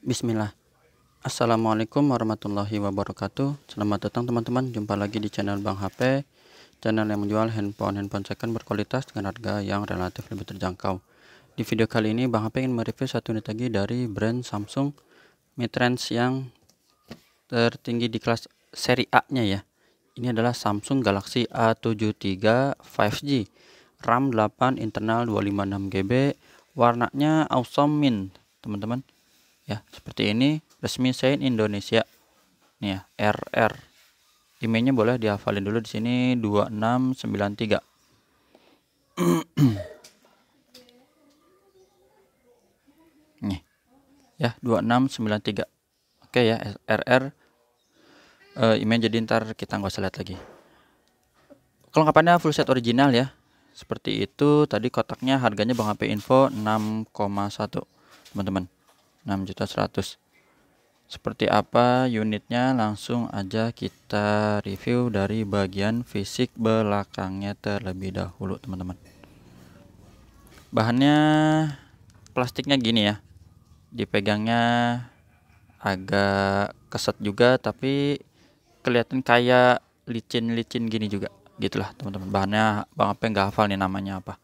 Bismillah. Assalamualaikum warahmatullahi wabarakatuh. Selamat datang teman-teman. Jumpa lagi di channel Bang HP, channel yang menjual handphone second berkualitas dengan harga yang relatif lebih terjangkau. Di video kali ini Bang HP ingin mereview satu unit lagi dari brand Samsung midrange yang tertinggi di kelas seri A-nya ya. Ini adalah Samsung Galaxy A73 5G, RAM 8, internal 256 GB, warnanya awesome mint, teman-teman. Ya, seperti ini, resmi Shine Indonesia. Nih ya, RR. Emailnya boleh dihafalin dulu di sini 2693. Nih. Ya, 2693. Oke ya, RR. Email jadi ntar kita nggak usah lihat lagi. Kelengkapannya full set original ya. Seperti itu, tadi kotaknya harganya Bang HP info 6,1. Teman-teman. 6.100.000. Seperti apa unitnya, langsung aja kita review dari bagian fisik belakangnya terlebih dahulu, teman-teman. Bahannya plastiknya gini ya, dipegangnya agak keset juga, tapi kelihatan kayak licin-licin gini juga, gitulah teman-teman. Bahannya Bang apa nggak hafal nih namanya apa,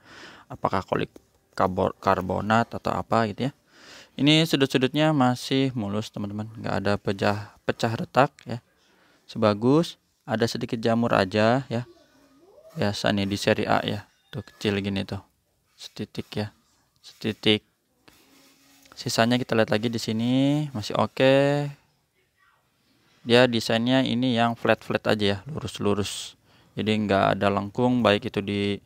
apakah kolik karbonat atau apa gitu ya. Ini sudut-sudutnya masih mulus teman-teman, nggak ada pecah retak ya, sebagus. Ada sedikit jamur aja ya, biasa nih di seri A ya, tuh kecil gini tuh, setitik ya, setitik. Sisanya kita lihat lagi di sini masih oke. Dia desainnya ini yang flat aja ya, lurus-lurus, jadi nggak ada lengkung, baik itu di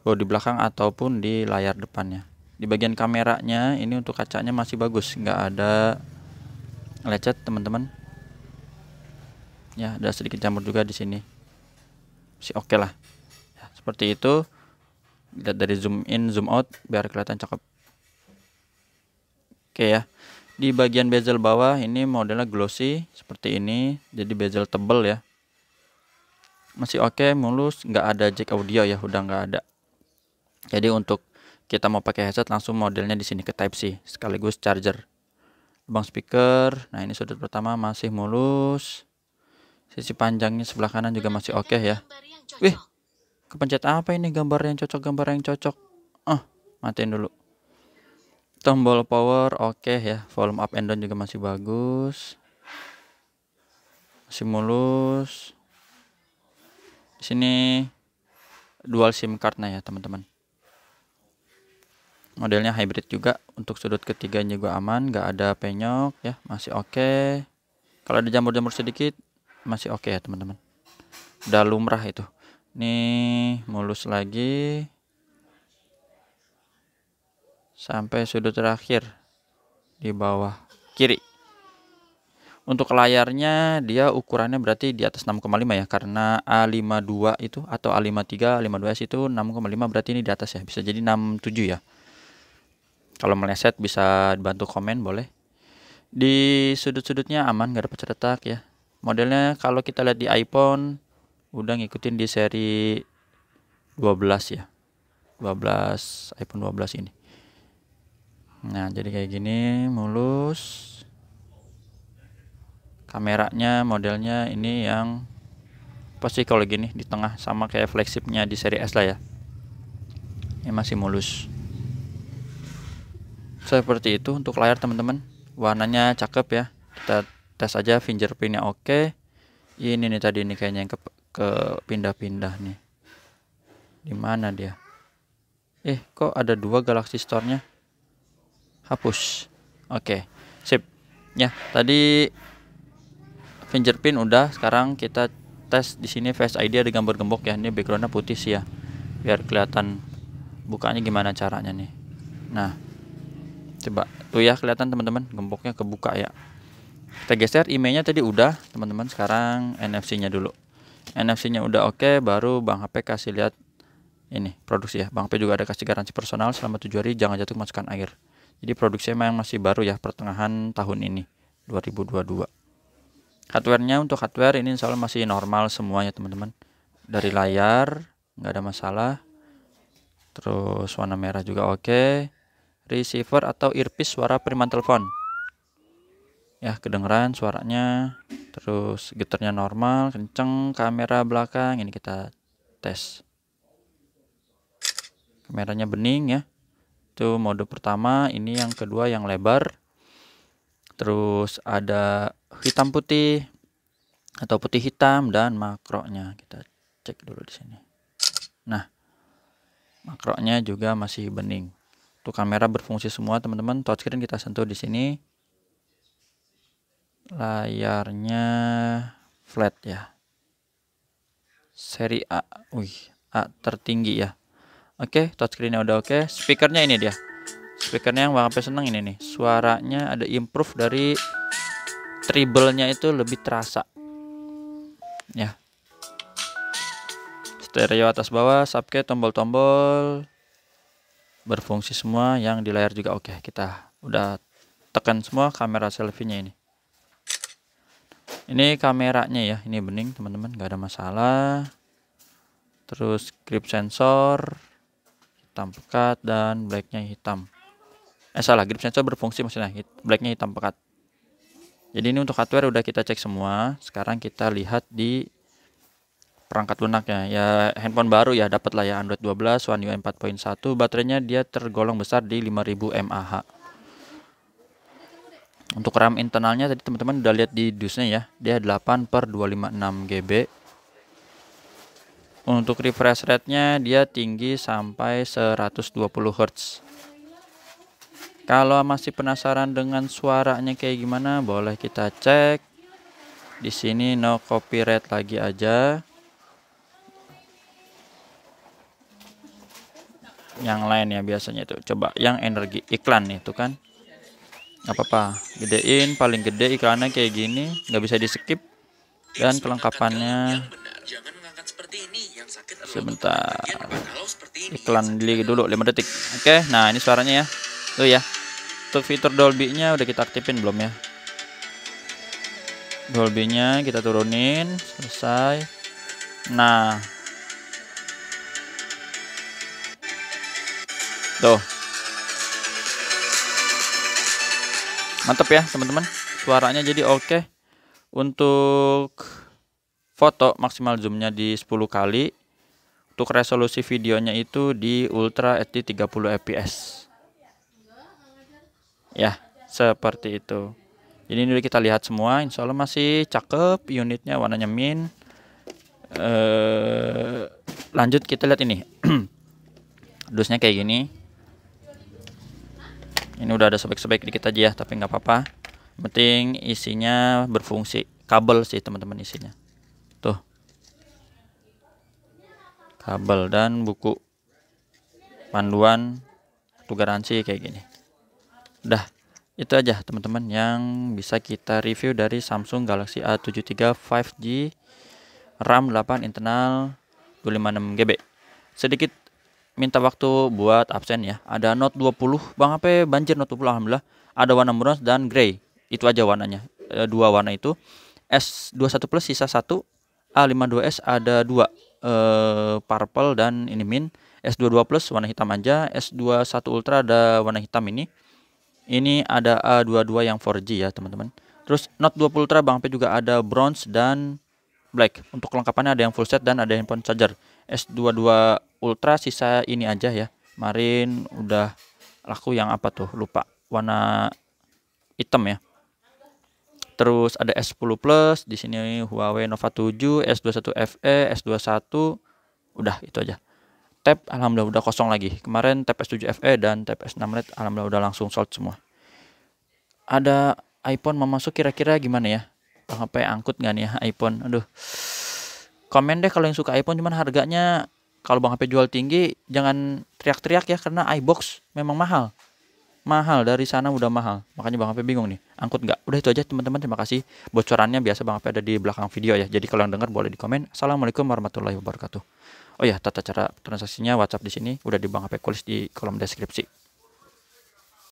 bodi belakang ataupun di layar depannya. Di bagian kameranya ini untuk kacanya masih bagus, nggak ada lecet teman-teman. Ya, ada sedikit jamur juga di sini, masih oke lah. Ya, seperti itu. Lihat dari zoom in zoom out biar kelihatan cakep. Oke ya. Di bagian bezel bawah ini modelnya glossy seperti ini, jadi bezel tebel ya. Masih oke, mulus, nggak ada jack audio ya, udah nggak ada. Jadi untuk kita mau pakai headset langsung modelnya di sini ke Type C sekaligus charger. Lubang speaker, nah ini sudut pertama masih mulus. Sisi panjangnya sebelah kanan juga masih oke ya. Wih, kepencet apa ini, gambar yang cocok. Matiin dulu. Tombol power oke ya, volume up and down juga masih bagus. Masih mulus. Di sini dual SIM cardnya ya, teman-teman. Modelnya hybrid juga, untuk sudut ketiganya juga aman, nggak ada penyok ya, masih oke. Kalau ada jamur-jamur sedikit masih oke ya, teman-teman. Udah lumrah itu. Nih mulus lagi sampai sudut terakhir di bawah kiri. Untuk layarnya dia ukurannya berarti di atas 6,5 ya, karena A52 itu atau A53, A52s itu 6,5, berarti ini di atas ya, bisa jadi 67 ya. Kalau meleset bisa dibantu komen boleh. Di sudut-sudutnya aman, nggak ada pecah retak ya. Modelnya kalau kita lihat di iPhone udah ngikutin di seri 12 ya, 12, iPhone 12 ini. Nah jadi kayak gini, mulus. Kameranya modelnya ini yang pasti kalau gini di tengah, sama kayak flagshipnya di seri S lah ya. Ini masih mulus seperti itu. Untuk layar teman-teman, warnanya cakep ya, kita tes aja fingerprintnya oke. Ini nih tadi nih kayaknya yang ke pindah-pindah nih, di mana dia, kok ada dua Galaxy Store-nya, hapus. Oke, sip ya. Tadi fingerprint udah, sekarang kita tes di sini Face ID ada gambar gembok ya. Ini backgroundnya putih sih ya, biar kelihatan bukanya gimana caranya nih. Nah coba tuh ya, kelihatan teman-teman gemboknya kebuka ya. Kita geser, emailnya tadi udah teman-teman, sekarang NFC-nya dulu. NFC-nya udah oke, baru Bang HP kasih lihat ini produksi ya. Bang HP juga ada kasih garansi personal selama 7 hari, jangan jatuh masukkan air. Jadi produksinya memang masih baru ya, pertengahan tahun ini 2022. Hardware-nya, untuk hardware ini insya Allah masih normal semuanya teman-teman. Dari layar nggak ada masalah. Terus warna merah juga oke. Receiver atau earpiece suara penerima telepon. Ya, kedengeran suaranya. Terus getarnya normal, kenceng. Kamera belakang ini kita tes. Kameranya bening ya. Itu mode pertama. Ini yang kedua yang lebar. Terus ada hitam putih atau putih hitam dan makronya. Kita cek dulu di sini. Nah, makronya juga masih bening. Tuh kamera berfungsi semua teman-teman. Touchscreen kita sentuh di sini. Layarnya flat ya. Seri A. A tertinggi ya. Oke, touchscreennya udah oke. Speakernya ini dia. Speakernya yang Bang Ape seneng ini nih. Suaranya ada improve dari treble-nya itu lebih terasa. Ya. Stereo atas bawah, subcap, tombol-tombol berfungsi semua. Yang di layar juga oke. Kita udah tekan semua kamera selfie-nya ini. Ini kameranya ya, ini bening teman-teman, nggak ada masalah. Terus grip sensor hitam pekat dan blacknya hitam. Salah, grip sensor berfungsi maksudnya, blacknya hitam pekat. Jadi ini untuk hardware udah kita cek semua. Sekarang kita lihat di perangkat lunaknya. Ya handphone baru ya, dapat lah ya, Android 12, One UI 4.1. Baterainya dia tergolong besar di 5000 mAh. Untuk RAM internalnya tadi teman-teman udah lihat di dusnya ya, dia 8/256 GB. Untuk refresh rate-nya dia tinggi sampai 120 Hz. Kalau masih penasaran dengan suaranya kayak gimana, boleh kita cek. Di sini no copyright lagi aja. Yang lain ya biasanya itu. Coba yang energi iklan nih tuh kan. Gak apa-apa, gedein, paling gede iklannya kayak gini, nggak bisa di skip. Dan kelengkapannya sebentar, iklan dulu 5 detik. Oke, nah ini suaranya ya, tuh ya. Untuk fitur Dolby-nya udah kita aktifin belum ya? Dolby-nya kita turunin, selesai. Nah, tuh. Mantap ya teman-teman, suaranya jadi oke. Untuk foto maksimal zoomnya di 10 kali. Untuk resolusi videonya itu di Ultra HD 30 fps. Ya, seperti itu. Jadi ini udah kita lihat semua, insya Allah masih cakep. Unitnya warnanya mint. Lanjut kita lihat ini. Dusnya kayak gini. Ini udah ada sobek-sobek dikit aja ya, tapi nggak apa-apa. Penting isinya berfungsi. Kabel sih teman-teman isinya. Tuh. Kabel dan buku panduan kartu garansi kayak gini. Udah, itu aja teman-teman yang bisa kita review dari Samsung Galaxy A73 5G RAM 8 internal 256 GB. Sedikit minta waktu buat absen ya. Ada Note 20, Bang Ape banjir Note 20 alhamdulillah. Ada warna bronze dan grey. Itu aja warnanya. Dua warna itu. S21 Plus sisa 1. A52s ada 2. Purple dan ini mint. S22 Plus warna hitam aja. S21 Ultra ada warna hitam ini. Ini ada A22 yang 4G ya teman-teman. Terus Note 20 Ultra Bang Ape juga ada bronze dan black. Untuk kelengkapannya ada yang full set dan ada handphone charger. S22 Ultra sisa ini aja ya. Kemarin udah laku yang apa tuh? Lupa. Warna hitam ya. Terus ada S10 Plus, di sini Huawei Nova 7, S21 FE, S21. Udah itu aja. Tab alhamdulillah udah kosong lagi. Kemarin tab S7 FE dan tab S6 Lite alhamdulillah udah langsung sold semua. Ada iPhone mau masuk kira-kira gimana ya? Bang Ape angkut nggak nih ya iPhone? Aduh. Komen deh kalau yang suka iPhone, cuman harganya kalau Bang Ape jual tinggi jangan teriak-teriak ya, karena iBox memang mahal. Mahal, dari sana udah mahal. Makanya Bang Ape bingung nih, angkut nggak? Udah itu aja teman-teman, terima kasih. Bocorannya biasa Bang Ape ada di belakang video ya. Jadi kalau yang dengar boleh di komen. Assalamualaikum warahmatullahi wabarakatuh. Oh ya, tata cara transaksinya WhatsApp di sini udah di Bang Ape tulis di kolom deskripsi.